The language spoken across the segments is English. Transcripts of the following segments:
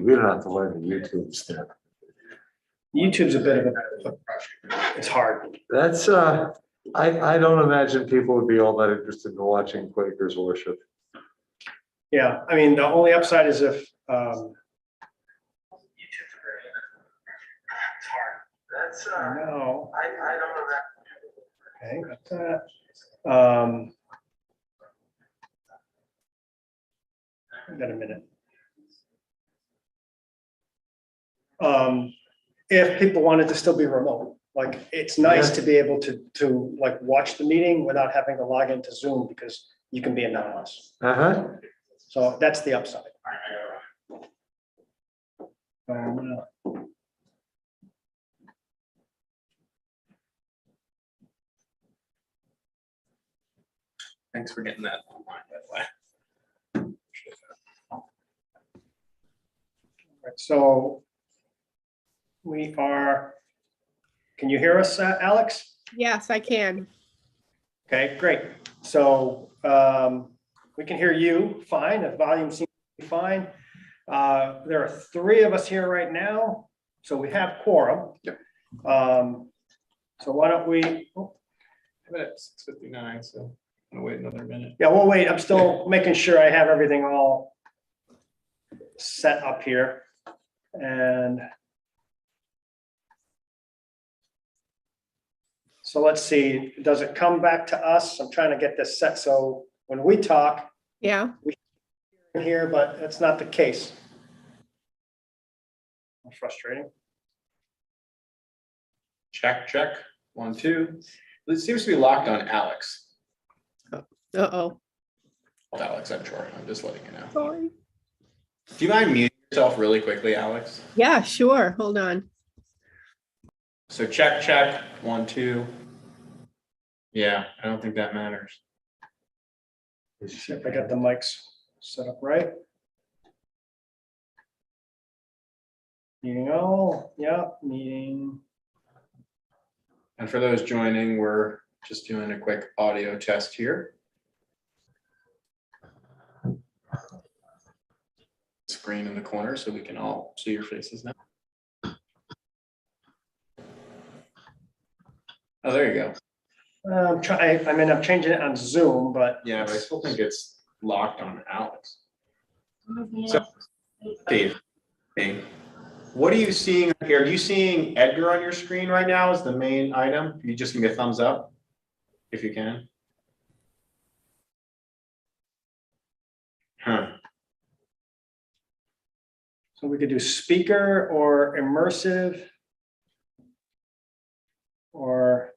We don't have to learn the YouTube stuff. YouTube's a bit of a, it's hard. That's, I don't imagine people would be all that interested in watching Quakers worship. Yeah, I mean, the only upside is if, That's, no, I don't know that. okay, got that. Got a minute. If people wanted to still be remote, like, it's nice to be able to like watch the meeting without having to log into Zoom because you can be anonymous. Uh-huh. So that's the upside. Thanks for getting that online, by the way. So we are, can you hear us, Alex? Yes, I can. Okay, great. So we can hear you fine. The volume seems to be fine. There are three of us here right now, so we have quorum. Yep. So why don't we, oh, I'm at 6:59, so I'm gonna wait another minute. yeah, we'll wait. I'm still making sure I have everything all set up here. And so let's see, does it come back to us? I'm trying to get this set so when we talk Yeah, here, but that's not the case. Frustrating. Check, 1, 2. It seems to be locked on Alex. uh-oh, Alex, I'm sure. I'm just letting you know. sorry. Do you mind muting yourself really quickly, Alex? Yeah, sure, hold on. So check, 1, 2. Yeah, I don't think that matters. See if I got the mics set up right. Meeting all, yeah, meeting. And for those joining, we're just doing a quick audio test here. Screen in the corner so we can all see your faces now. Oh, there you go. I'm changing it on Zoom, but. Yeah, but I still think it's locked on Alex. So, Steve, hey, what are you seeing here? Are you seeing Edgar on your screen right now as the main item? Can you just give me a thumbs up if you can? Huh. So we could do speaker or immersive. Or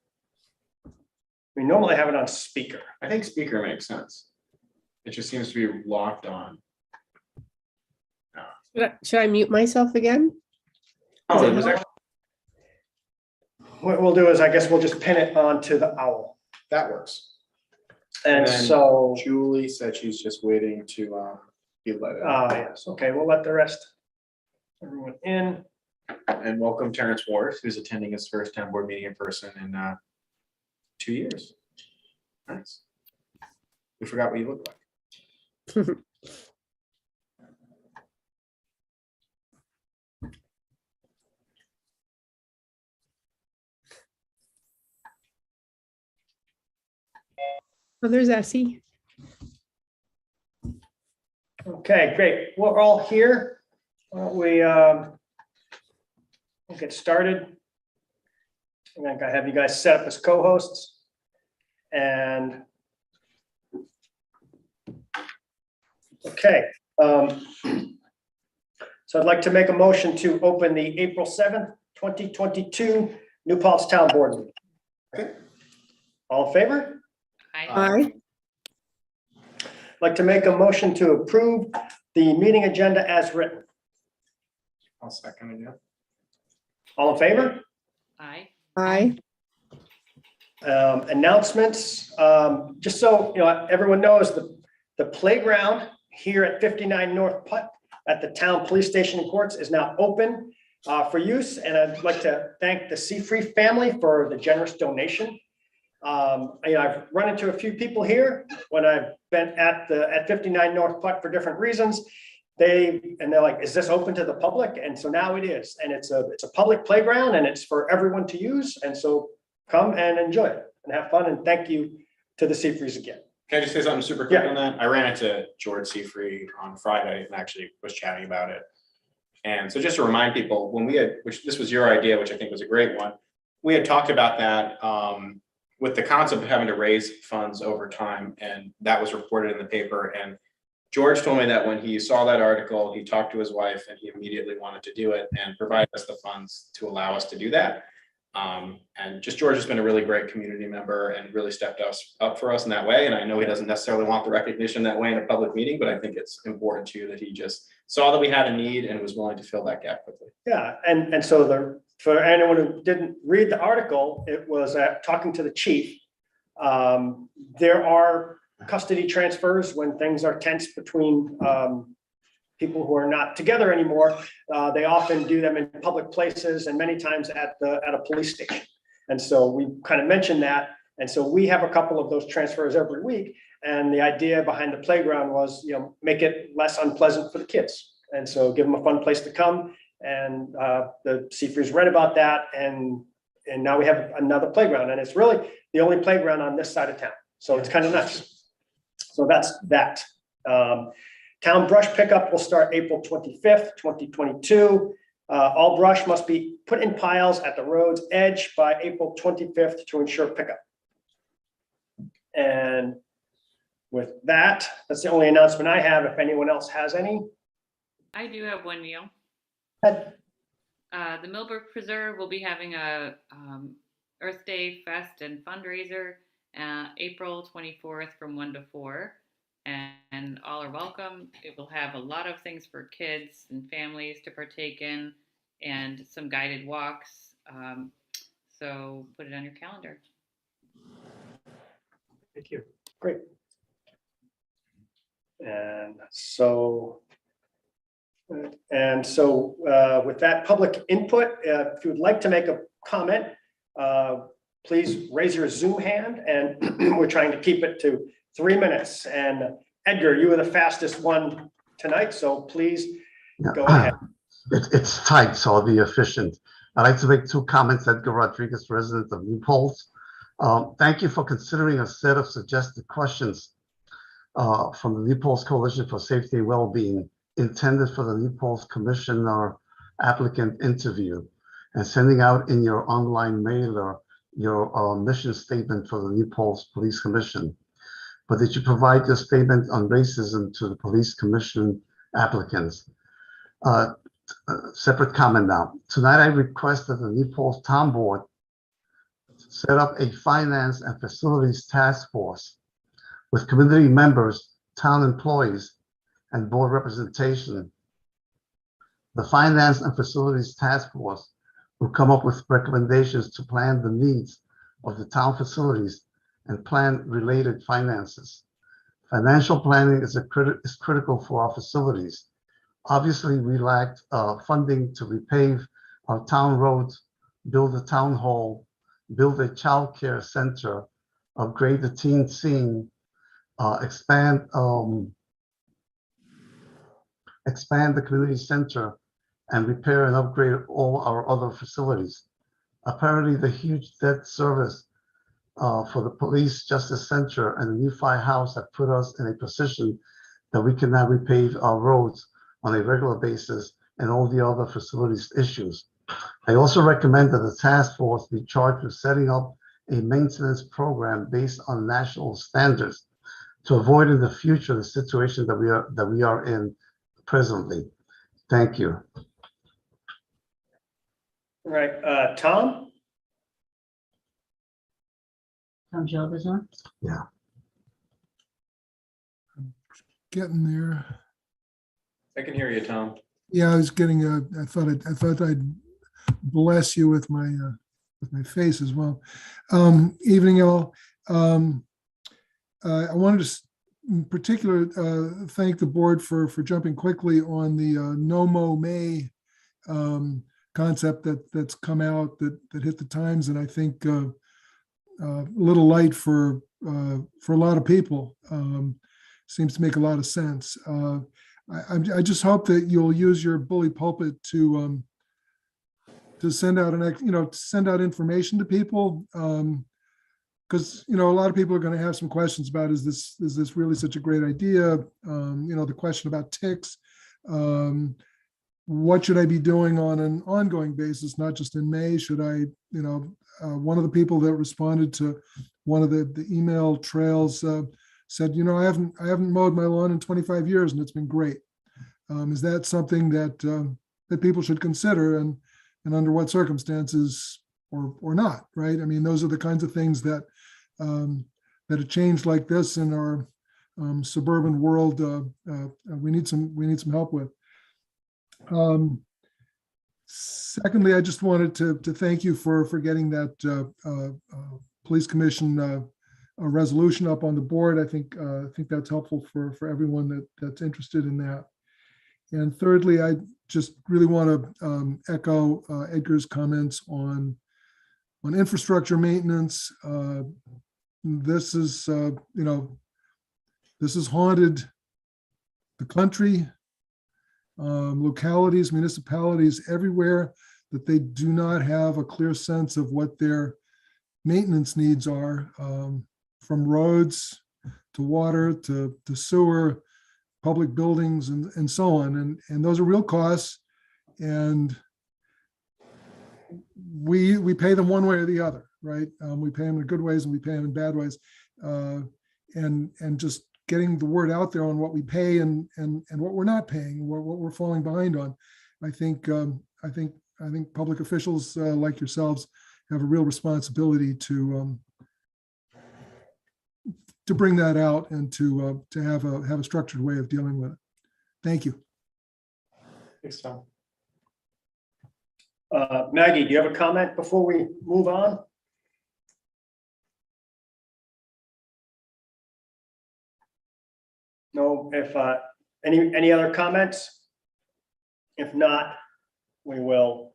we normally have it on speaker. I think speaker makes sense. It just seems to be locked on. Should I mute myself again? Oh, it was actually, What we'll do is, I guess we'll just pin it onto the owl. that works. And then so, Julie said she's just waiting to be let in. yes, okay, we'll let the rest, everyone in. And welcome Terrence Ward, who's attending his first town board meeting in person in 2 years. Nice. We forgot what you look like. Oh, there's Essie. Okay, great. We're all here. Why don't we we'll get started. I'm gonna have you guys set up as co-hosts. And okay. So I'd like to make a motion to open the April 7th, 2022 New Paltz Town Board meeting. Okay. All in favor? Aye. I'd like to make a motion to approve the meeting agenda as written. I'll second it, yeah. All in favor? Aye. Aye. Announcements, just so you know, everyone knows the playground here at 59 North Putt at the town police station and courts is now open for use. And I'd like to thank the Seafree family for the generous donation. I've run into a few people here when I've been at 59 North Putt for different reasons. they're like, is this open to the public? And so now it is, and it's a public playground and it's for everyone to use. And so come and enjoy it and have fun. And thank you to the Seafreeze again. Can I just say something super quick Yeah. on that? I ran into George Seafree on Friday and actually was chatting about it. And so just to remind people, when we had, which this was your idea, which I think was a great one, we had talked about that with the concept of having to raise funds over time, and that was reported in the paper. And George told me that when he saw that article, he talked to his wife and he immediately wanted to do it and provide us the funds to allow us to do that. And just George has been a really great community member and really stepped up for us in that way. And I know he doesn't necessarily want the recognition that way in a public meeting, but I think it's important too that he just saw that we had a need and was willing to fill that gap quickly. Yeah, and so for anyone who didn't read the article, it was talking to the chief. There are custody transfers when things are tense between people who are not together anymore. They often do them in public places and many times at a police station. And so we kind of mentioned that. And so we have a couple of those transfers every week. And the idea behind the playground was, make it less unpleasant for the kids. And so give them a fun place to come. And the Seafreeze read about that. And now we have another playground. And it's really the only playground on this side of town. So it's kind of nice. So that's that. Town brush pickup will start April 25th, 2022. All brush must be put in piles at the road's edge by April 25th to ensure pickup. And with that, that's the only announcement I have. If anyone else has any. I do have one, Neil. Ed? The Millbrook Preserve will be having a Earth Day Fest and fundraiser April 24th from 1 to 4. And all are welcome. It will have a lot of things for kids and families to partake in and some guided walks. So put it on your calendar. Thank you. Great. And so with that public input, if you would like to make a comment, please raise your Zoom hand, and we're trying to keep it to 3 minutes. And Edgar, you were the fastest one tonight, so please go ahead. It's tight, so I'll be efficient. I'd like to make 2 comments. Edgar Rodriguez, resident of New Paltz. Thank you for considering a set of suggested questions from the New Paltz Coalition for Safety and Wellbeing intended for the New Paltz Commission or applicant interview, and sending out in your online mailer your mission statement for the New Paltz Police Commission. But did you provide your statement on racism to the Police Commission applicants? Separate comment now. Tonight I request that the New Paltz Town Board set up a finance and facilities task force with community members, town employees, and board representation. The finance and facilities task force will come up with recommendations to plan the needs of the town facilities and plan related finances. Financial planning is critical for our facilities. Obviously, we lacked funding to repave our town roads, build a town hall, build a child care center, upgrade the teen scene, expand the community center, and repair and upgrade all our other facilities. Apparently, the huge debt service for the Police Justice Center and the new firehouse have put us in a position that we cannot repave our roads on a regular basis and all the other facilities issues. I also recommend that the task force be charged with setting up a maintenance program based on national standards to avoid in the future the situation that we are in presently. Thank you. All right, Tom? Tom Job on? Yeah. Getting there. I can hear you, Tom. Yeah, I was getting. I thought I'd bless you with my face as well. Evening, all. I wanted to, in particular, thank the board for jumping quickly on the No Mow May concept that's come out that hit the times, and I think a little light for a lot of people. Seems to make a lot of sense. I just hope that you'll use your bully pulpit to send out to send out information to people. Because, a lot of people are going to have some questions about, is this really such a great idea? The question about ticks. What should I be doing on an ongoing basis, not just in May? Should I, one of the people that responded to one of the email trails said, I haven't mowed my lawn in 25 years and it's been great. Is that something that people should consider, and under what circumstances or not, right? I mean, those are the kinds of things that a change like this in our suburban world, we need some help with. Secondly, I just wanted to thank you for getting that police commission a resolution up on the board. I think that's helpful for everyone that's interested in that. And thirdly, I just really want to echo Edgar's comments on infrastructure maintenance. This is haunted the country, localities, municipalities everywhere, that they do not have a clear sense of what their maintenance needs are, from roads to water to sewer, public buildings, and so on. And those are real costs, and we pay them one way or the other, right? We pay them in good ways and we pay them in bad ways. And just getting the word out there on what we pay and what we're not paying, what we're falling behind on. I think public officials like yourselves have a real responsibility to bring that out and to have a structured way of dealing with it. Thank you. Thanks, Tom. Maggie, do you have a comment before we move on? No, if any other comments? If not, we will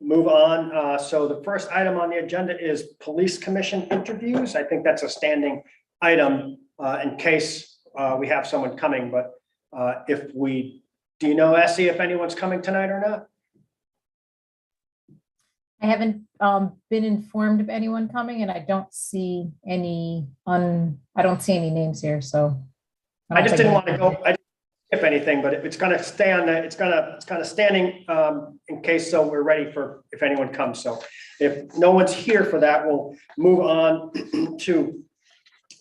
move on. So the first item on the agenda is police commission interviews. I think that's a standing item in case we have someone coming, but do you know, Essie, if anyone's coming tonight or not? I haven't been informed of anyone coming, and I don't see any names here, so. I just didn't want to go, I didn't skip anything, but it's gonna stay on it's kind of standing in case, so we're ready for if anyone comes. So if no one's here for that, we'll move on to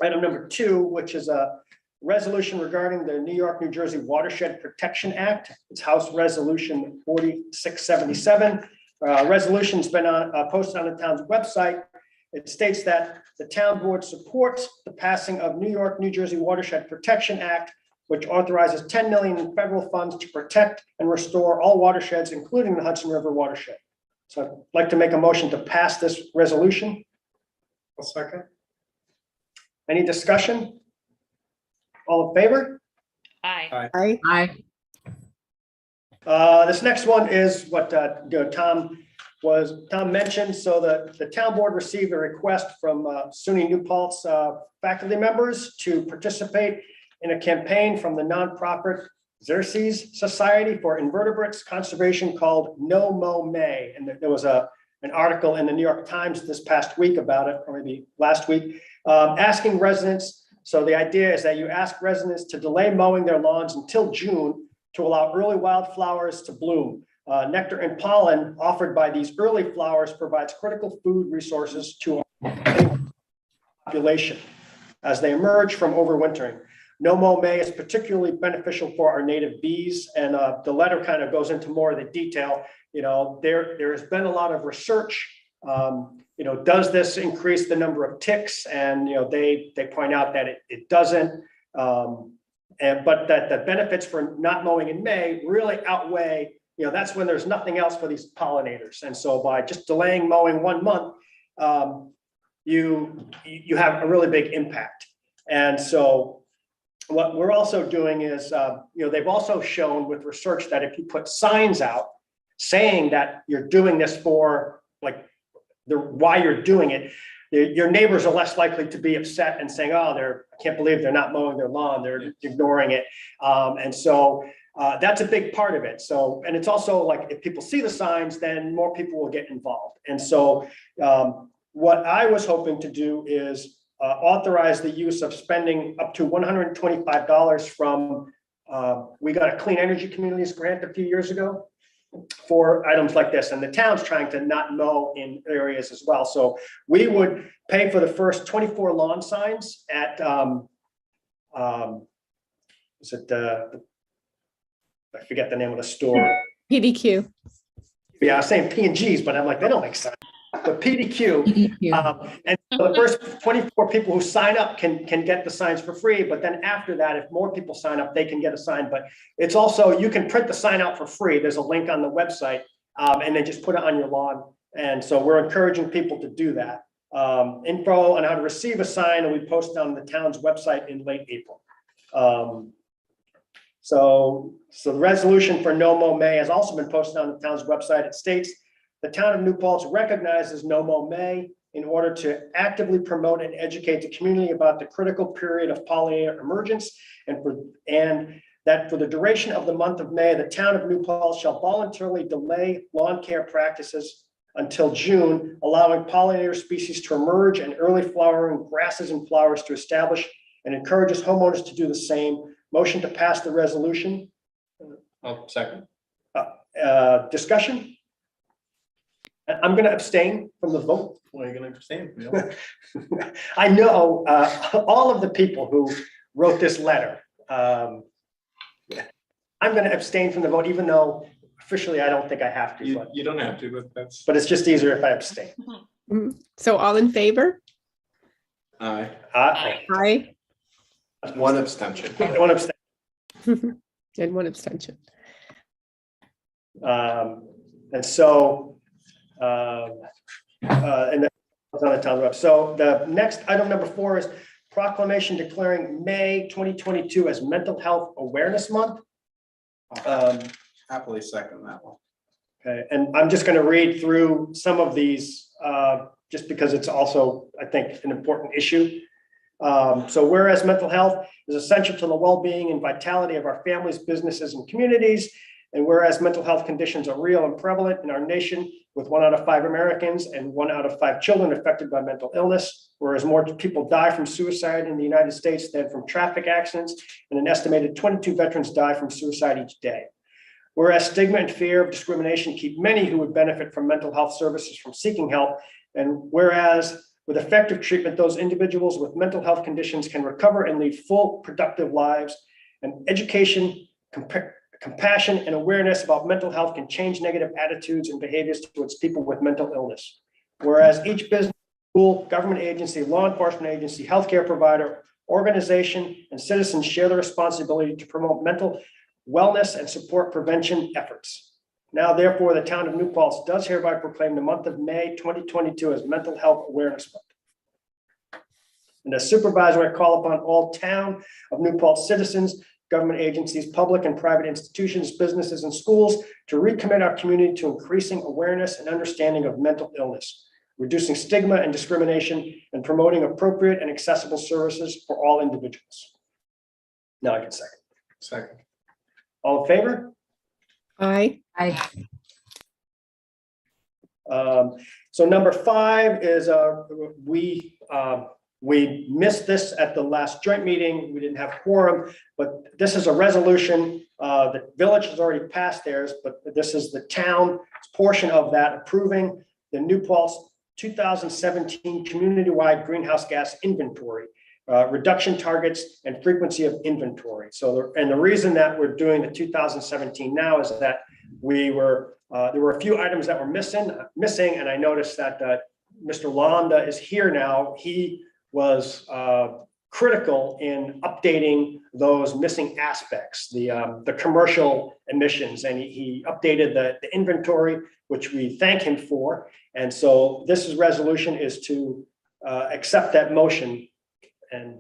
item number 2, which is a resolution regarding the New York, New Jersey Watershed Protection Act. It's House Resolution 4677. Resolution's been posted on the town's website. It states that the town board supports the passing of New York, New Jersey Watershed Protection Act, which authorizes $10 million in federal funds to protect and restore all watersheds, including the Hudson River watershed. So I'd like to make a motion to pass this resolution. I'll second. Any discussion? All in favor? Aye. Aye. This next one is what Tom mentioned. So the town board received a request from SUNY New Paltz faculty members to participate in a campaign from the nonprofit Xerces Society for Invertebrates Conservation called No Mow May. And there was an article in the New York Times this past week about it, or maybe last week, asking residents. So the idea is that you ask residents to delay mowing their lawns until June to allow early wildflowers to bloom. Nectar and pollen offered by these early flowers provides critical food resources to our population as they emerge from overwintering. No Mow May is particularly beneficial for our native bees, and the letter kind of goes into more of the detail. There has been a lot of research. Does this increase the number of ticks? And they point out that it doesn't. But that the benefits for not mowing in May really outweigh, that's when there's nothing else for these pollinators. And so by just delaying mowing 1 month, you have a really big impact. And so what we're also doing is, they've also shown with research that if you put signs out saying that you're doing this for why you're doing it, your neighbors are less likely to be upset and saying, oh, I can't believe they're not mowing their lawn, they're ignoring it. And so that's a big part of it. So, and it's also like, if people see the signs, then more people will get involved. And so what I was hoping to do is authorize the use of spending up to $125 from, we got a Clean Energy Communities grant a few years ago for items like this, and the town's trying to not mow in areas as well. So we would pay for the first 24 lawn signs at, is it I forget the name of the store. PDQ. Yeah, I was saying P&Gs, but I'm like, they don't make sense. But PDQ, PDQ. and the first 24 people who sign up can get the signs for free. But then after that, if more people sign up, they can get a sign. But it's also, you can print the sign out for free. There's a link on the website, and then just put it on your lawn. And so we're encouraging people to do that. Info on how to receive a sign will be posted on the town's website in late April. So the resolution for No Mow May has also been posted on the town's website. It states, the town of New Paltz recognizes No Mow May in order to actively promote and educate the community about the critical period of pollinator emergence, and that for the duration of the month of May, the town of New Paltz shall voluntarily delay lawn care practices until June, allowing pollinator species to emerge and early flowering grasses and flowers to establish, and encourages homeowners to do the same. Motion to pass the resolution. Oh, second. Discussion? I'm going to abstain from the vote. Why are you gonna abstain? I know all of the people who wrote this letter. I'm going to abstain from the vote, even though officially I don't think I have to, You don't have to, but that's. but it's just easier if I abstain. So all in favor? Aye. Aye. One abstention. One abstain. And one abstention. And so, and that's on the town web. So the next item, number 4, is proclamation declaring May 2022 as Mental Health Awareness Month. Happily second that one. Okay, and I'm just going to read through some of these, just because it's also, I think, an important issue. So whereas mental health is essential to the well-being and vitality of our families, businesses, and communities, and whereas mental health conditions are real and prevalent in our nation, with 1 out of 5 Americans and 1 out of 5 children affected by mental illness, whereas more people die from suicide in the United States than from traffic accidents, and an estimated 22 veterans die from suicide each day. Whereas stigma and fear of discrimination keep many who would benefit from mental health services from seeking help, and whereas with effective treatment, those individuals with mental health conditions can recover and lead full, productive lives, and education, compassion, and awareness about mental health can change negative attitudes and behaviors towards people with mental illness. Whereas each business, school, government agency, law enforcement agency, healthcare provider, organization, and citizens share the responsibility to promote mental wellness and support prevention efforts. Now, therefore, the town of New Paltz does hereby proclaim the month of May 2022 as Mental Health Awareness Month. And as supervisor, I call upon all town of New Paltz citizens, government agencies, public and private institutions, businesses, and schools to recommit our community to increasing awareness and understanding of mental illness, reducing stigma and discrimination, and promoting appropriate and accessible services for all individuals. Now I can second. Second. All in favor? Aye. So number 5 is we missed this at the last joint meeting. We didn't have quorum, but this is a resolution. The village has already passed theirs, but this is the town portion of that approving the New Paltz 2017 community-wide greenhouse gas inventory, reduction targets and frequency of inventory. So, and the reason that we're doing the 2017 now is that there were a few items that were missing, and I noticed that Mr. Londa is here now. He was critical in updating those missing aspects, the commercial emissions, and he updated the inventory, which we thank him for. And so this resolution is to accept that motion and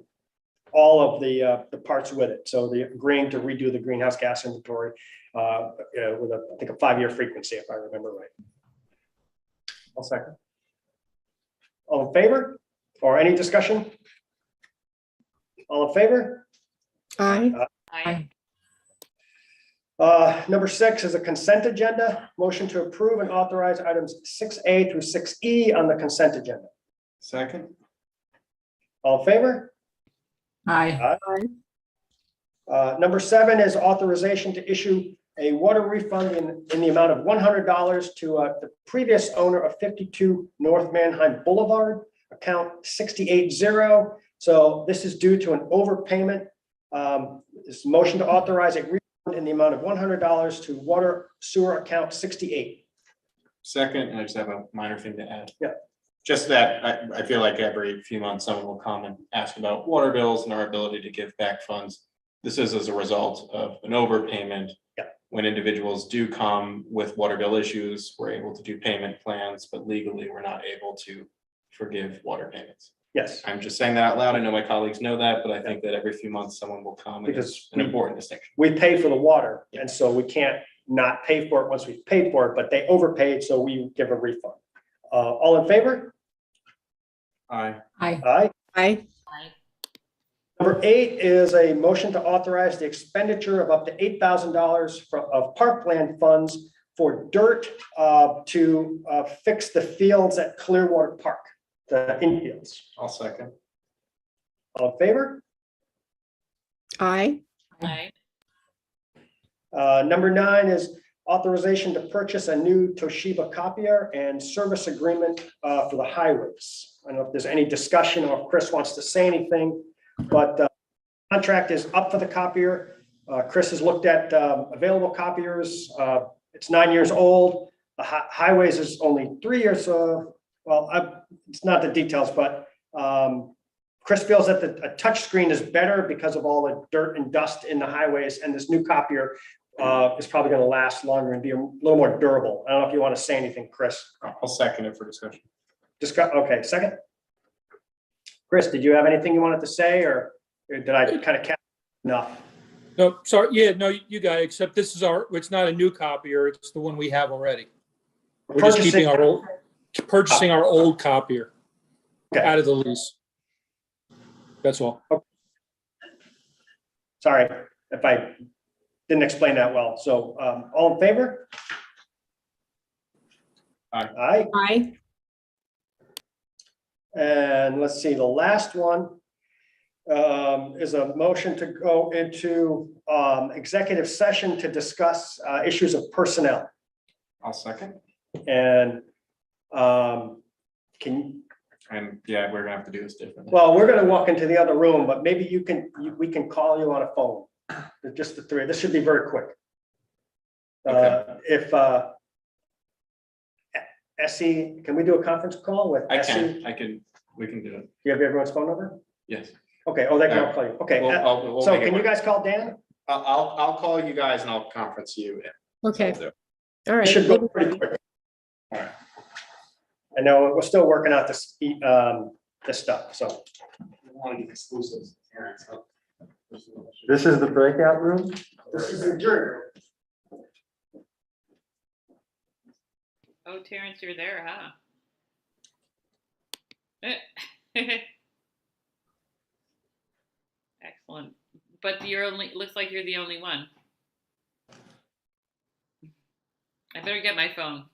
all of the parts with it. So the agreeing to redo the greenhouse gas inventory with I think a 5-year frequency, if I remember right. I'll second. All in favor? Or any discussion? All in favor? Aye. Aye. Number 6 is a consent agenda. Motion to approve and authorize items 6A through 6E on the consent agenda. Second. All in favor? Aye. Number 7 is authorization to issue a water refund in the amount of $100 to the previous owner of 52 North Manheim Boulevard, account 680. So this is due to an overpayment. This motion to authorize a refund in the amount of $100 to water sewer account 68. Second, and I just have a minor thing to add. Yeah. Just that I feel like every few months, someone will come and ask about water bills and our ability to give back funds. This is as a result of an overpayment. Yeah. When individuals do come with water bill issues, we're able to do payment plans, but legally, we're not able to forgive water payments. Yes, I'm just saying that out loud. I know my colleagues know that, but I think that every few months, someone will come, and Because it's an important distinction. we pay for the water, and so we can't not pay for it once we've paid for it, but they overpaid, so we give a refund. All in favor? Aye. Aye. Aye. Aye. Aye. Number 8 is a motion to authorize the expenditure of up to $8,000 of parkland funds for dirt to fix the fields at Clearwater Park, the infields. I'll second. All in favor? Aye. Aye. Number 9 is authorization to purchase a new Toshiba copier and service agreement for the highways. I don't know if there's any discussion or if Chris wants to say anything, but contract is up for the copier. Chris has looked at available copiers. It's 9 years old. The highways is only 3 years. It's not the details, but Chris feels that a touch screen is better because of all the dirt and dust in the highways, and this new copier is probably going to last longer and be a little more durable. I don't know if you want to say anything, Chris. I'll second it for discussion. Okay, second. Chris, did you have anything you wanted to say, or did I kind of catch enough? No, sorry, yeah, no, you got it, except this is it's not a new copier, it's the one we have already. We're just keeping purchasing our old copier Okay. out of the lease. That's all. Sorry if I didn't explain that well. So all in favor? Aye. Aye. Aye. And let's see, the last one is a motion to go into executive session to discuss issues of personnel. I'll second. And Yeah, we're gonna have to do this differently. well, we're gonna walk into the other room, but maybe we can call you on a phone. Just the three. This should be very quick. If SE, can we do a conference call with SE? We can do it. You have everyone's phone number? Yes. Okay, they can all call you. Okay, We'll so make it can you work. guys call Dan? I'll call you guys and I'll conference you. Okay. So, All It right. should go pretty quick. all right. I know we're still working out this stuff, so. We want to get exclusives. This is the breakout room? This is the jury. Oh, Terrence, you're there, huh? Excellent. But looks like you're the only one. I better get my phone.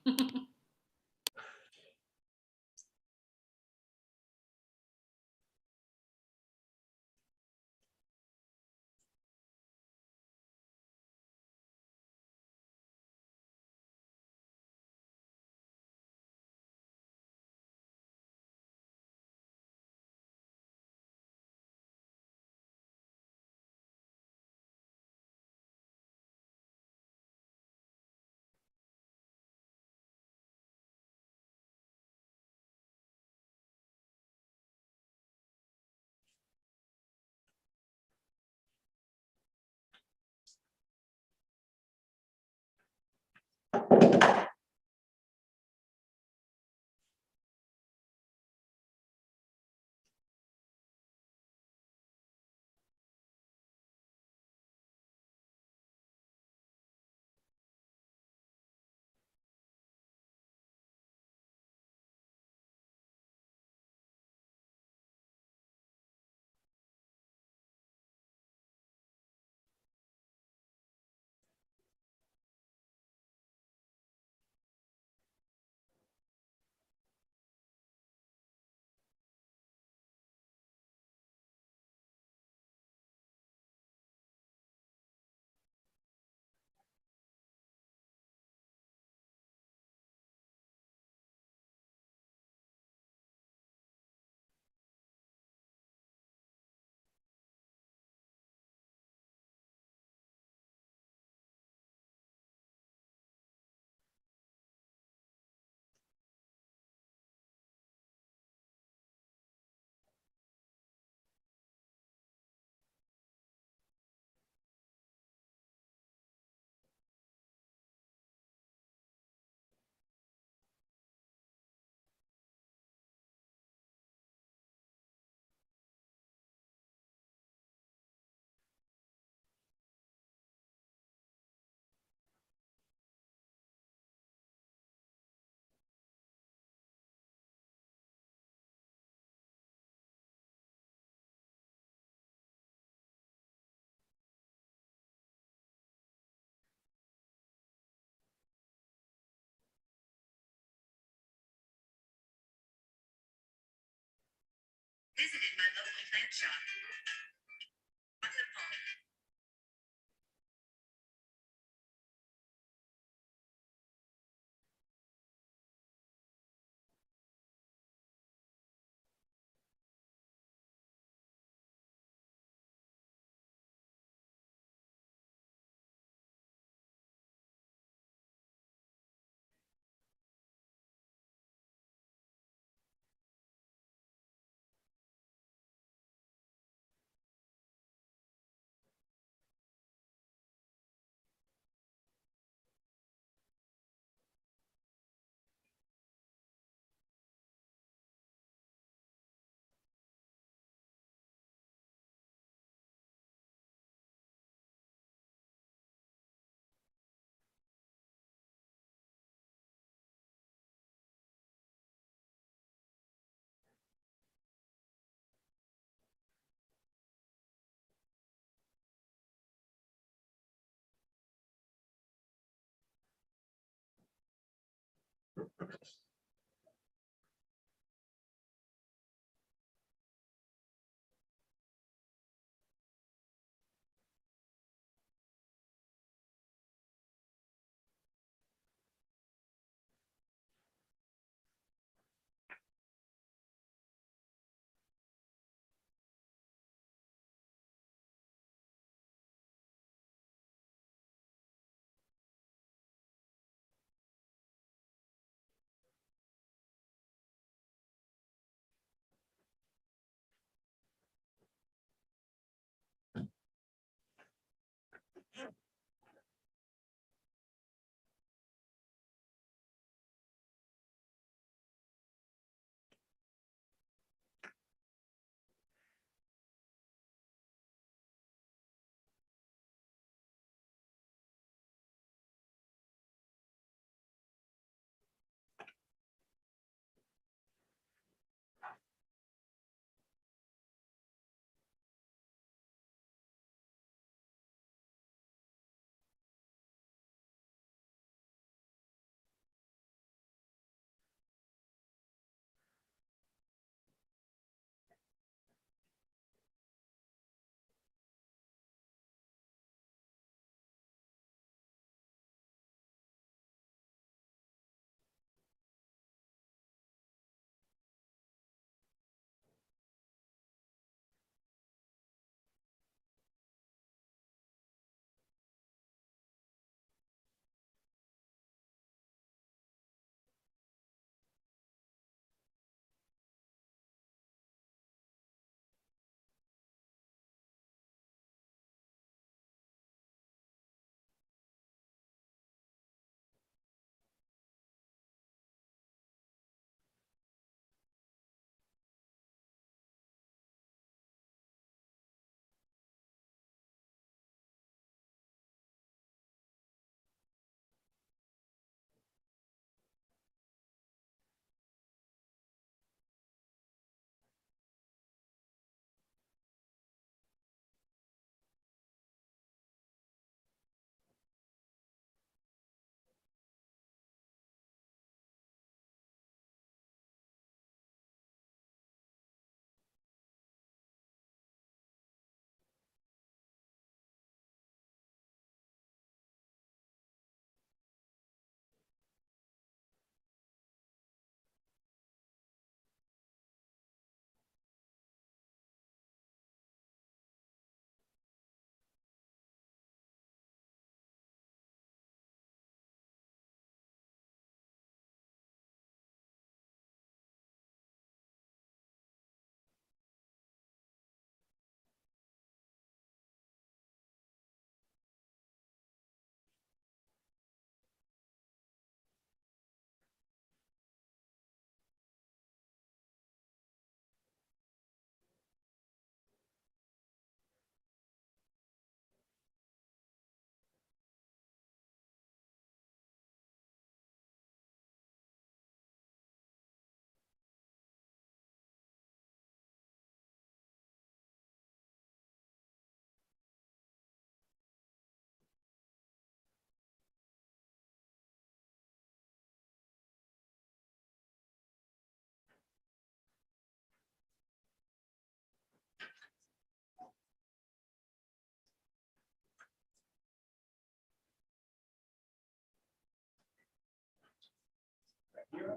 here,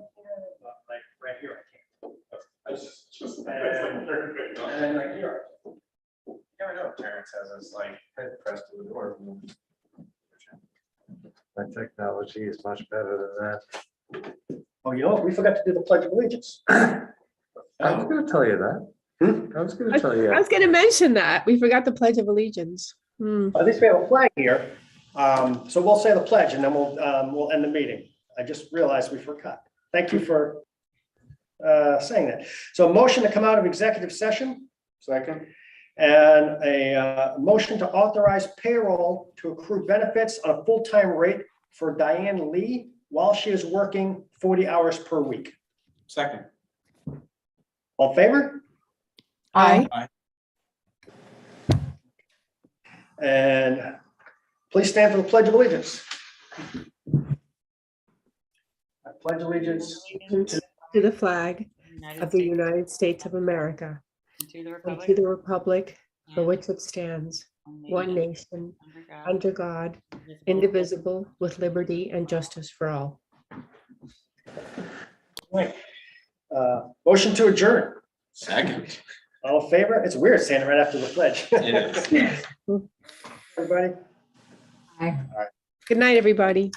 but like right here, I can't. And then right here. You never know, Terrence has his like head pressed to the door. My technology is much better than that. Oh, you know what? We forgot to do the Pledge of Allegiance. I was gonna tell you that. I was gonna tell you. I was going to mention that. We forgot the Pledge of Allegiance. At least we have a flag here. So we'll say the pledge and then we'll end the meeting. I just realized we forgot. Thank you for saying that. So a motion to come out of executive session. Second. And a motion to authorize payroll to accrue benefits on a full-time rate for Diane Lee while she is working 40 hours per week. Second. All in favor? Aye. And please stand for the Pledge of Allegiance. I pledge allegiance To the flag United of the States, United States of America and to the and republic, to the republic for and which it stands, one nation, under God, under God, indivisible, indivisible, with liberty and justice for all. Motion to adjourn. Second. All in favor? It's weird saying it right after the pledge. It is. Everybody? Aye. Good night, everybody.